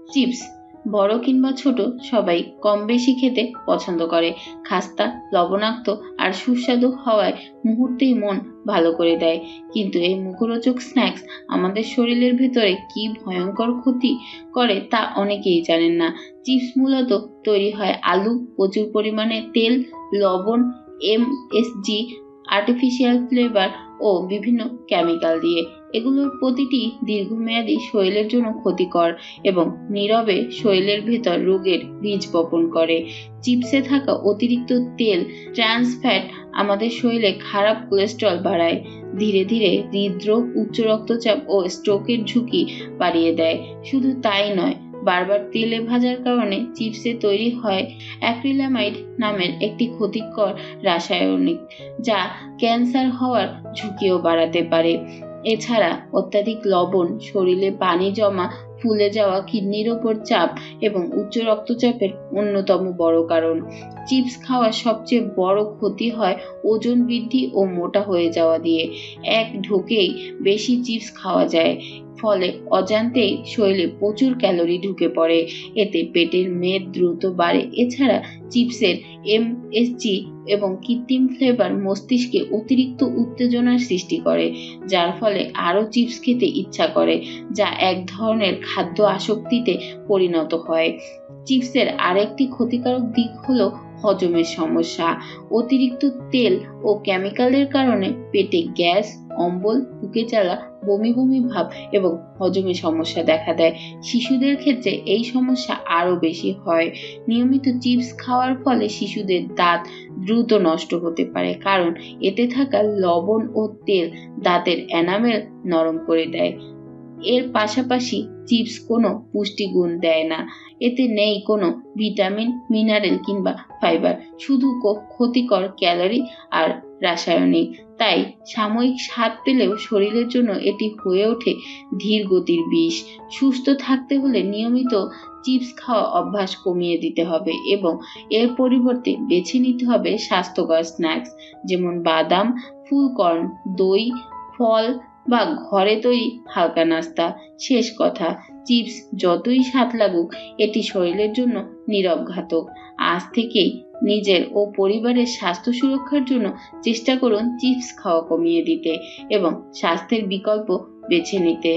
Chips বড় কিংবা ছোট সবাই কম বেশি খেতে পছন্দ করে। খাস্তা, লবণাক্ত আর সুস্বাদু হওয়ায় মুহূর্তেই মন ভালো করে দেয়। কিন্তু এই মুখরোচক স্ন্যাক্স আমাদের শরীরের ভেতরে কি ভয়ঙ্কর ক্ষতি করে তা অনেকেই জানেন না। চিপস মূলত তৈরি হয় আলু, প্রচুর পরিমাণে তেল, লবণ, এমএসজি, আর্টিফিশিয়াল ফ্লেভার ও বিভিন্ন কেমিক্যাল দিয়ে। এগুলোর প্রতিটি দীর্ঘমেয়াদী শরীরের জন্য ক্ষতিকর এবং নীরবে শরীরের ভেতর রোগের বীজ বপন করে। চিপসে থাকা অতিরিক্ত তেল, ট্রান্স ফ্যাট আমাদের শরীরে খারাপ কোলেস্টেরল বাড়ায়, ধীরে ধীরে হৃদরোগ, উচ্চ রক্তচাপ ও স্ট্রোকের ঝুঁকি বাড়িয়ে দেয়। শুধু তাই নয়, বারবার তেলে ভাজার কারণে চিপসে তৈরি হয় অ্যাক্রিলামাইড নামের একটি ক্ষতিকর রাসায়নিক, যা ক্যান্সার হওয়ার ঝুঁকিও বাড়াতে পারে। এছাড়া অত্যাধিক লবণ শরীরে পানি জমা, ফুলে যাওয়া কিডনির ওপর চাপ এবং উচ্চ রক্তচাপের অন্যতম বড় কারণ। চিপস খাওয়ার সবচেয়ে বড় ক্ষতি হয় ওজন বৃদ্ধি ও মোটা হয়ে যাওয়া দিয়ে। এক ঢোকেই বেশি চিপস খাওয়া যায়, ফলে অজান্তেই শরীরে প্রচুর ক্যালোরি ঢুকে পড়ে। এতে পেটের মেদ দ্রুত বাড়ে। এছাড়া চিপসের এমএসজি এবং কৃত্রিম ফ্লেভার মস্তিষ্কে অতিরিক্ত উত্তেজনার সৃষ্টি করে, যার ফলে আরো চিপস খেতে ইচ্ছা করে, যা এক ধরনের খাদ্য আসক্তিতে পরিণত হয়। চিপসের আরেকটি ক্ষতিকারক দিক হলো হজমের সমস্যা। অতিরিক্ত তেল ও কেমিক্যালের কারণে পেটে গ্যাস, অম্বল, বুকে জ্বালা, বমি বমি ভাব এবং হজমের সমস্যা দেখা দেয়। শিশুদের ক্ষেত্রে এই সমস্যা আরো বেশি হয়। নিয়মিত চিপস খাওয়ার ফলে শিশুদের দাঁত দ্রুত নষ্ট হতে পারে, কারণ এতে থাকা লবণ ও তেল দাঁতের এনামেল নরম করে দেয়। এর পাশাপাশি চিপস কোনো পুষ্টিগুণ দেয় না। এতে নেই কোনো ভিটামিন, মিনারেল কিংবা ফাইবার, শুধু ক্ষতিকর ক্যালোরি আর রাসায়নিক। তাই সাময়িক স্বাদ পেলেও শরীরের জন্য এটি হয়ে ওঠে ধীর গতির বিষ। সুস্থ থাকতে হলে নিয়মিত চিপস খাওয়া অভ্যাস কমিয়ে দিতে হবে এবং এর পরিবর্তে বেছে নিতে হবে স্বাস্থ্যকর স্ন্যাক্স, যেমন বাদাম, ফুলকর্ন, দই, ফল বা ঘরে তৈরি হালকা নাস্তা। শেষ কথা, চিপস যতই স্বাদ লাগুক, এটি শরীরের জন্য নীরব ঘাতক। আজ থেকেই নিজের ও পরিবারের স্বাস্থ্য সুরক্ষার জন্য চেষ্টা করুন চিপস খাওয়া কমিয়ে দিতে এবং স্বাস্থ্যের বিকল্প বেছে নিতে।